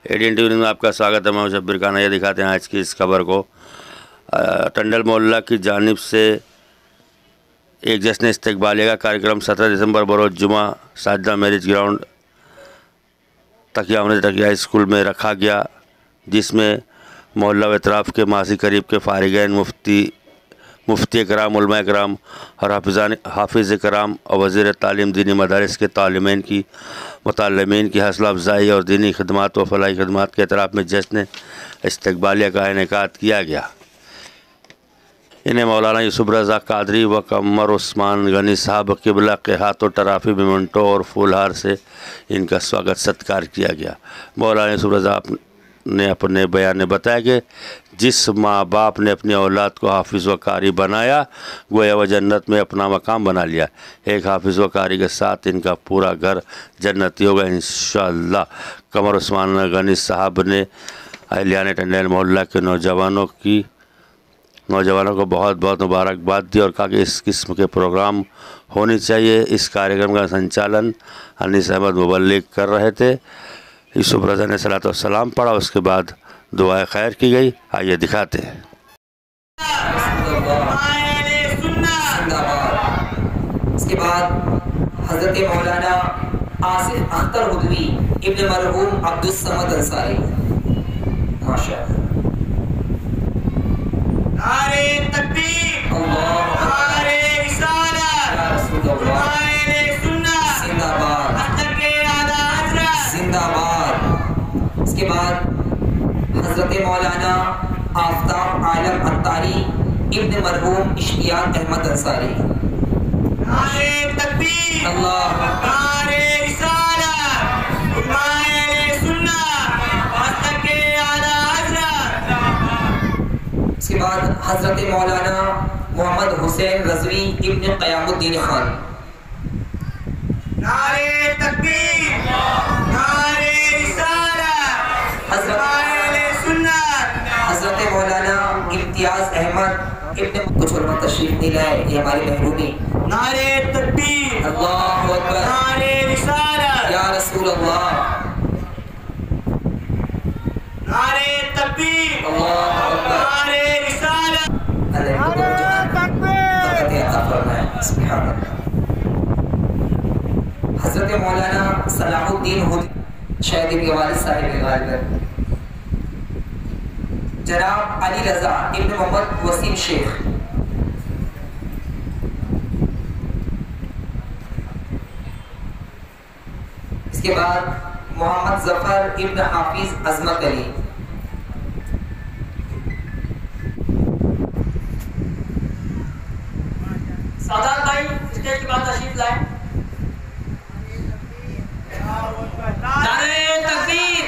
ADN TV में आपका स्वागत है। मैं शब्बीर खान। ये दिखाते हैं आज की इस खबर को। टंडल मोहल्ला की जानिब से एक जश्न इस्तकबालिया का कार्यक्रम 17 दिसंबर बरोज़ जुमा साजिदा मैरिज ग्राउंड तकिया स्कूल में रखा गया, जिसमें मोहल्ला व अतराफ़ के मासी करीब के फ़ारिगैन, मुफ्ती कराम, उलमा कराम और हाफिज़ कराम और वज़ीर तालीम दीनी मदारिस के तालिमीन की मुतल्लिमीन की हौसला अफजाई और दीनी खदमात व फलाही खदमात के अतराफ़ में जश्न इस्तकबालिया का इनेकाद किया गया। इन्हें मौलाना यूसुफ रज़ा कादरी व कमर उस्मान गनी साहब क़िबला के हाथों टराफी मेमेंटो और फूलहार से इनका स्वागत सत्कार किया गया। मौलाना यूसुफ रज़ा ने अपने बयान में बताया कि जिस माँ बाप ने अपनी औलाद को हाफिज़ व कारी बनाया, गोया व जन्नत में अपना मकाम बना लिया। एक हाफिज़ व कारी के साथ इनका पूरा घर जन्नती होगा इंशाअल्लाह। कमर उस्मान गनी साहब ने अहलियान टंडल मोहल्ला के नौजवानों को बहुत बहुत मुबारकबाद दी और कहा कि इस किस्म के प्रोग्राम होनी चाहिए। इस कार्यक्रम का संचालन अनीस अहमद मुबल्लिग कर रहे थे। यूसुफ रज़ा ने सलात व सलाम पढ़ा, उसके बाद दुआए खैर की गई। आइए दिखाते हैं। इसके बाद हज़रत मौलाना आसिफ अख्तर हुदवी इब्न मरहूम अब्दुस समद अंसारी। माशाअल्लाह। नारे तकबीर, नारे रिसालत, नारे सुन्नत, जिंदाबाद, हज़रत आला हज़रत जिंदाबाद। इसके बाद हज़रत मौलाना आफ्ताब आलम अत्तारी इब्न मरहूम इश्तियाक अहमद अंसारी। नारे तकबीर, नारे रिसालत, नारे सुन्नत, हज़रत आला हज़रत। इसके बाद हज़रत मौलाना मोहम्मद हुसैन रज़वी इब्न क़यामुद्दीन खान। नारे तकबीर, नारे रिसालत, नारे सुन्नत, हज़रत मौलाना इम्तियाज़ अहमद इब्न कुछ उलमा तशरीफ नहीं लाए, ये हमारी महरूमी। नारे तकबीर, अल्लाहु अकबर, नारे रिसालत, या रसूल अल्लाह, नारे तकबीर, अल्लाहु अकबर, नारे रिसालत, नारे तकबीर, सुभान अल्लाह। हज़रत मौलाना सलाहुद्दीन हुदी शायद के वालिद साहिब के गालिब, जनाब अली रज़ा इब्न मोहम्मद वसीम शेख। इसके बाद मोहम्मद ज़फ़र इब्न हाफिज़ अज़मत अली। सादात भाई स्टेज के बाद तशरीफ लाए। नारे तकबीर,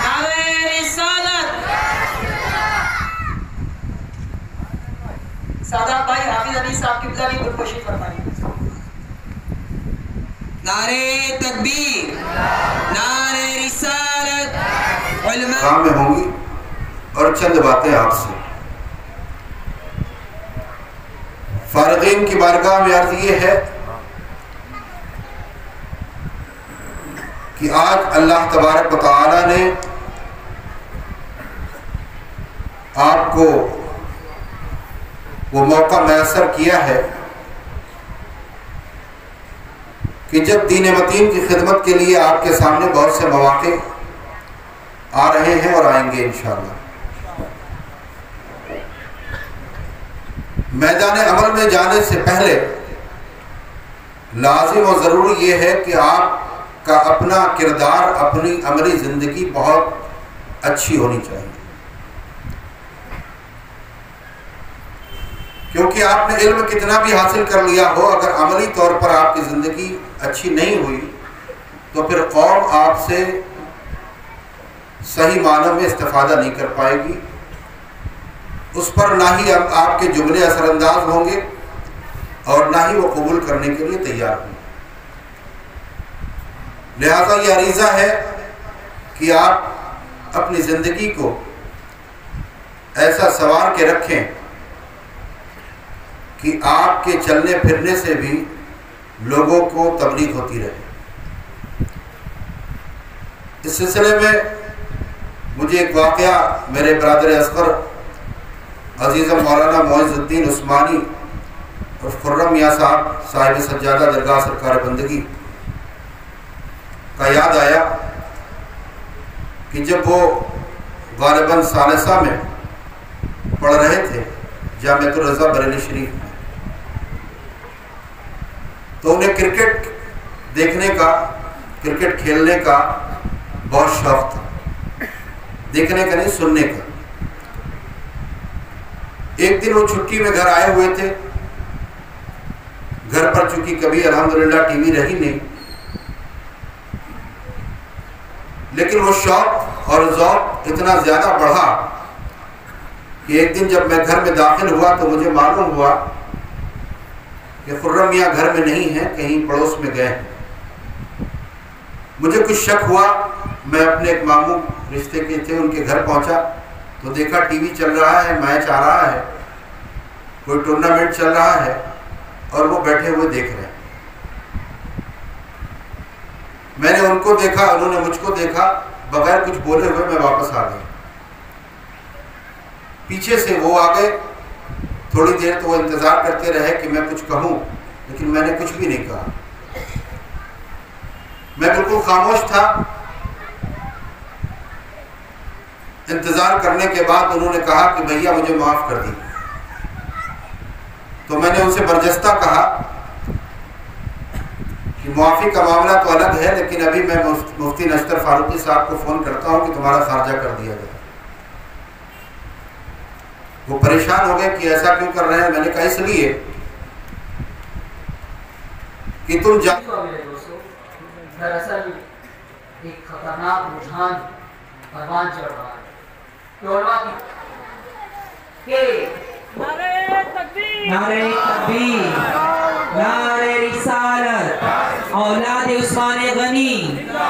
नारे रिसालत। सादात भाई हाफिज अली साहब क़िबला की खुदकुशी फरमाइए। नारे तकबीर, नारे रिसालत। काम में होंगी और चंद बातें आपसे। फारिगीन की बारगाह में अर्ज़ ये है कि आज अल्लाह तबारक व तआला ने आपको वो मौका मैसर किया है कि जब दीन मतीन की खिदमत के लिए आपके सामने बहुत से मौके आ रहे हैं और आएंगे इंशाअल्लाह। मैदान अमल में जाने से पहले लाजिम और ज़रूरी ये है कि आपका अपना किरदार, अपनी अमली ज़िंदगी बहुत अच्छी होनी चाहिए, क्योंकि आपने इल्म कितना भी हासिल कर लिया हो, अगर अमली तौर पर आपकी ज़िंदगी अच्छी नहीं हुई तो फिर कौम आपसे सही मानों में इस्तिफादा नहीं कर पाएगी। उस पर ना ही आपके जुमले असरअंदाज होंगे और ना ही वो कबूल करने के लिए तैयार होंगे। लिहाजा ये अरीज़ा है कि आप अपनी ज़िंदगी को ऐसा संवार के रखें कि आपके चलने फिरने से भी लोगों को तबलीग होती रहे। इस सिलसिले में मुझे एक वाक़या मेरे बरादर असगर अजीज़ मौलाना मोइज़ुद्दीन उस्मानी और खुर्रम मियाँ साहब साहिब सज्जादा दरगाह सरकार बंदगी का याद आया कि जब वो गालिबन सालसा में पढ़ रहे थे जामिअतुर रज़ा बरेली शरीफ में, तो उन्हें क्रिकेट देखने का, क्रिकेट खेलने का बहुत शौक था, देखने का नहीं सुनने का। एक दिन वो छुट्टी में घर आए हुए थे। घर पर चूंकि कभी अल्हम्दुलिल्लाह टीवी रही नहीं, लेकिन वो शौक और ज़ौक़ इतना ज़्यादा बढ़ा कि एक दिन जब मैं घर में दाखिल हुआ तो मुझे मालूम हुआ कि खुर्रम मियाँ घर में नहीं है, कहीं पड़ोस में गए हैं। मुझे कुछ शक हुआ। मैं अपने एक मामू रिश्ते के थे, उनके घर पहुंचा तो देखा टीवी चल रहा है, मैच आ रहा है, कोई टूर्नामेंट चल रहा है और वो बैठे हुए देख रहे हैं। मैंने उनको देखा, उन्होंने मुझको देखा, बगैर कुछ बोले हुए मैं वापस आ गया। पीछे से वो आ गए। थोड़ी देर तो वो इंतज़ार करते रहे कि मैं कुछ कहूँ, लेकिन मैंने कुछ भी नहीं कहा। मैं बिल्कुल खामोश था। इंतज़ार करने के बाद उन्होंने कहा कि भैया मुझे माफ़ कर दी। तो मैंने उनसे बरजस्ता कहा कि मुआफ़ी का मामला तो अलग है, लेकिन अभी मैं मुफ्ती नश्तर फारूकी साहब को फ़ोन करता हूँ कि तुम्हारा खारजा कर दिया जाए। वो परेशान हो गए कि ऐसा क्यों कर रहे हैं। मैंने कहा इसलिए कि तुम दरअसल एक खतरनाक रुझान परवान चढ़ रहा है नारे तकबीर, नारे रिसालत, औलाद उस्मान गनी,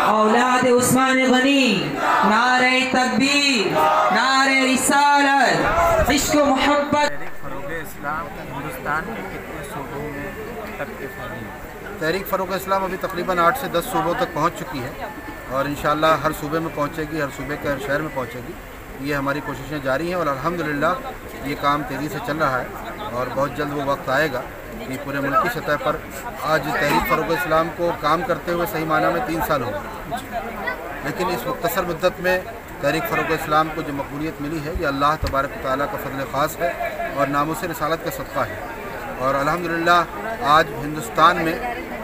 औलाद उस्मान गनी, नारे तकबीर, नारे रिसालत, इश्क मोहब्बत। इस्लाम हिंदुस्तान के कितने सूबों में तक फैली? तहरीक फ़रोग़ इस्लाम अभी तकरीबन 8 से 10 सूबों तक पहुंच चुकी है और इंशाअल्लाह हर सूबे में पहुंचेगी, हर सूबे के हर शहर में पहुंचेगी। ये हमारी कोशिशें जारी हैं और अल्हम्दुलिल्लाह ये काम तेज़ी से चल रहा है और बहुत जल्द वो वक्त आएगा कि पूरे मुल्क की सतह पर आज तहरीक फ़रोग़ इस्लाम को काम करते हुए सही माना में 3 साल हो गए, लेकिन इस मुख्तसर मुद्दत में तहरीक फ़रोग़ इस्लाम को जो मकबूलियत मिली है ये अल्लाह तबारक व तआला का फ़ज़ल ख़ास है और नामुस रिसालत का सदक़ा है। और अल्हम्दुलिल्लाह आज हिंदुस्तान में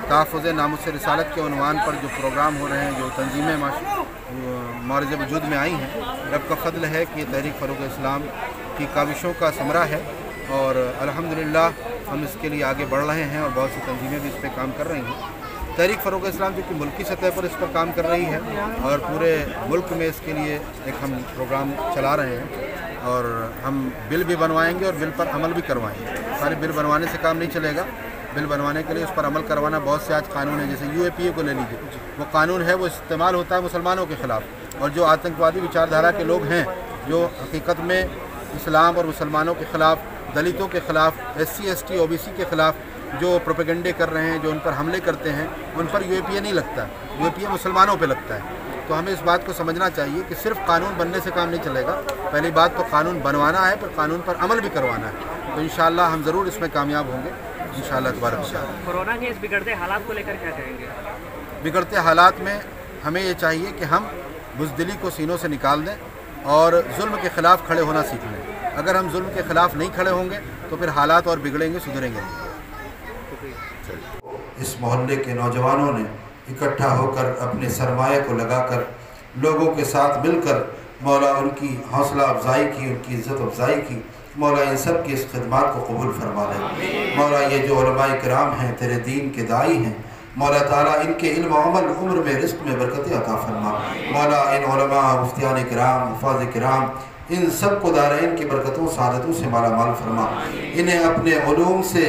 तहफ़्फ़ुज़ नामुस रिसालत के उन्वान पर जो प्रोग्राम हो रहे हैं, जो तंजीमें मारिज़ वजूद में आई हैं, रब का फ़ज़ल है कि तहरीक फ़रोग़ इस्लाम की काविशों का समरा है और अल्हम्दुलिल्लाह हम इसके लिए आगे बढ़ रहे हैं और बहुत सी तंजीमें भी इस पर काम कर रही हैं। तहरीक फ़रोग़ इस्लाम जो कि मुल्की सतह पर इस पर काम कर रही है और पूरे मुल्क में इसके लिए एक हम प्रोग्राम चला रहे हैं और हम बिल भी बनवाएंगे और बिल पर अमल भी करवाएंगे। सारे बिल बनवाने से काम नहीं चलेगा, बिल बनवाने के लिए उस पर अमल करवाना। बहुत से आज कानून है, जैसे UAPA को ले लीजिए, वो कानून है वो इस्तेमाल होता है मुसलमानों के ख़िलाफ़ और जो आतंकवादी विचारधारा के लोग हैं, जो हकीकत में इस्लाम और मुसलमानों के ख़िलाफ़, दलितों के ख़िलाफ़, SC ST OBC के ख़िलाफ़ जो प्रोपेगेंडे कर रहे हैं, जो उन पर हमले करते हैं, उन पर UAPA नहीं लगता, UAPA मुसलमानों पे लगता है। तो हमें इस बात को समझना चाहिए कि सिर्फ कानून बनने से काम नहीं चलेगा। पहली बात तो कानून बनवाना है, पर कानून पर अमल भी करवाना है। तो इंशाअल्लाह हम ज़रूर इसमें कामयाब होंगे इंशाअल्लाह तबारक व तआला। कोरोना के इस बिगड़ते हालात को लेकर क्या कहेंगे? बिगड़ते हालात में हमें ये चाहिए कि हम बुज़दिली को सीनों से निकाल दें और जुल्म के ख़िलाफ़ खड़े होना सीख लें। अगर हम जुल्म के ख़िलाफ़ नहीं खड़े होंगे तो फिर हालात और बिगड़ेंगे, सुधरेंगे नहीं। इस मोहल्ले के नौजवानों ने इकट्ठा होकर अपने सरमाए को लगाकर लोगों के साथ मिलकर मौला उनकी हौसला अफजाई की, उनकी इज़्ज़त अफजाई की। मौला इन सब की इस खिदमत को कबूल फरमा ले। मौला ये जो उलमाए किराम हैं, तेरे दीन के दाई हैं, मौला ताला इनके इल्म अमल उम्र में रिज़्क़ में बरकत अता फरमा। मौला इन उलमा, मुफ्तियान किराम, हुफ़ाज़ किराम, इन सब को दारैन की बरकतों सादतों से माला माल फरमा। इन्हें अपने उलूम से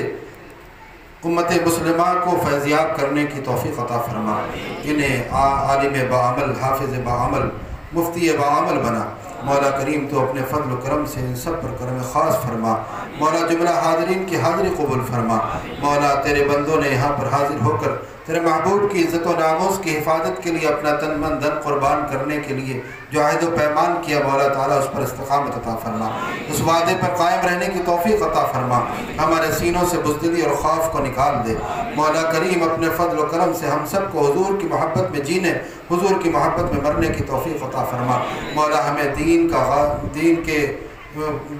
उम्मत मुस्लिमा को फैज़याब करने की तौफ़ीक़ अता फरमा। इन्हें आलिम बाअमल, हाफ़िज़ बाअमल, मुफ्ती बाअमल बना। मौला करीम तो अपने फ़ज़ल व करम से इन सब पर करम ख़ास फरमा। मौला जुमला हाज़रीन की हाज़री कबूल फरमा। मौला तेरे बंदों ने यहाँ पर हाज़िर होकर تیرے محبوب کی عزت و ناموس کی حفاظت کے لیے اپنا تن من دھن قربان کرنے کے لیے جو عہد و پیمان کیا مولا تعالیٰ اس پر استقامت عطا فرما، اس وعدے پر قائم رہنے کی توفیق عطا فرما، ہمارے سینوں سے بزدلی اور خوف کو نکال دے مولا کریم، اپنے فضل و کرم سے ہم سب کو حضور کی محبت میں جینے، حضور کی محبت میں مرنے کی توفیق عطا فرما مولا، ہمیں دین کے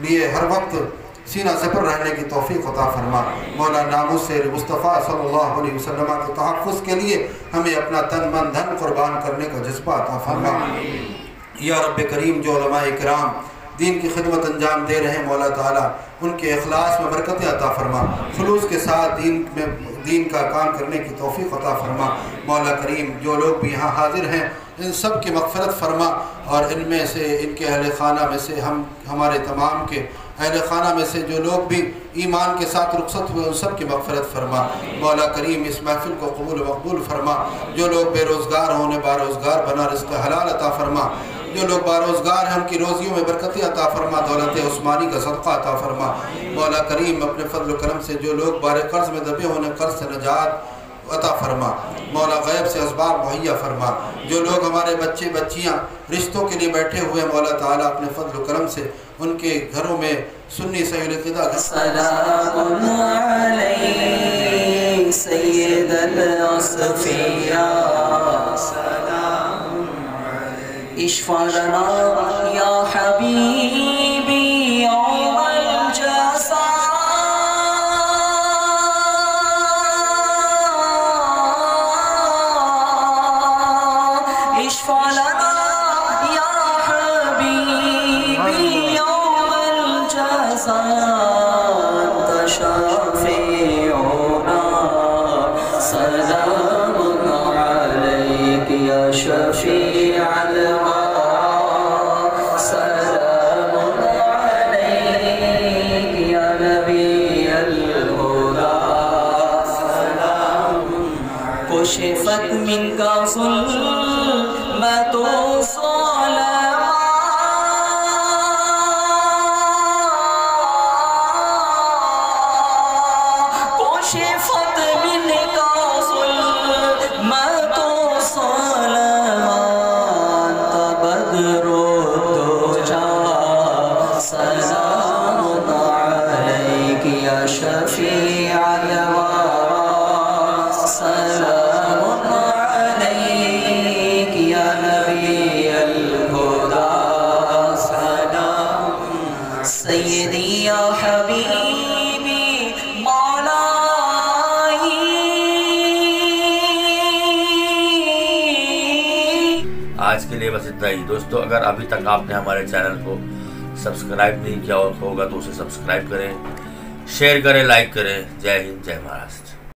لیے ہر وقت سینہ زبر رہنے کی توفیق عطا فرما مولا، ناموس مصطفیٰ صلی اللہ علیہ وسلم کے تحفظ کے لیے ہمیں اپنا تن من دھن قربان کرنے کا جذبہ عطا فرما یا رب کریم، جو علماء کرام دین کی خدمت انجام دے رہے ہیں مولا تعالیٰ، ان کے اخلاص میں برکتیں عطا فرما، خلوص کے ساتھ دین کا کام کرنے کی توفیق عطا فرما مولا کریم، جو لوگ بھی یہاں حاضر ہیں ان سب کی مغفرت فرما، اور ان میں سے ان کے اہل خانہ میں سے ہمارے تمام کے اہل خانہ میں سے جو لوگ بھی ایمان کے ساتھ رخصت ہوئے ان سب کی مغفرت فرما مولا کریم، اس محفل کو قبول و مقبول فرما، جو لوگ بے روزگار ہوں انہیں باروزگار بنا، رزق حلال عطا فرما، جو لوگ باروزگار ہیں ان کی روزیوں میں برکتیں عطا فرما، دولت عثمانی کا صدقہ عطا فرما مولا کریم، اپنے فضل و کرم سے جو لوگ بار قرض میں دبے ہونے قرض سے نجات عطا فرما مولا، غیب سے اسباب مہیا فرما، جو لوگ ہمارے بچے بچیاں رشتوں کے لیے بیٹھے ہوئے مولا تعالیٰ اپنے فضل و کرم سے ان کے گھروں میں سنی سہیل قضا سلام علیہ سید الاصفیاء، اشفع لنا یا حبیبی یوم الجزا، اشفع لنا یا حبیبی یوم الجزا، انت شافعنا سلام علیک یا شفیع الورا، کشفت منک ظلمت الظلمات، کشفت منک ظلمت الظلمات، انت بدر الدجى، سلام علیک یا شفیع الورا، سلام علیک یا نبی الہدی، سلام سیدی یا حبیبی مولائی۔ آج کے لیے بس اتنا ہی دوستو، اگر ابھی تک آپ نے ہمارے چینل کو سبسکرائب نہیں کیا ہوگا تو اسے سبسکرائب کریں، شیئر کریں، لائک کریں۔ جے ہند، جے مہاراشٹر۔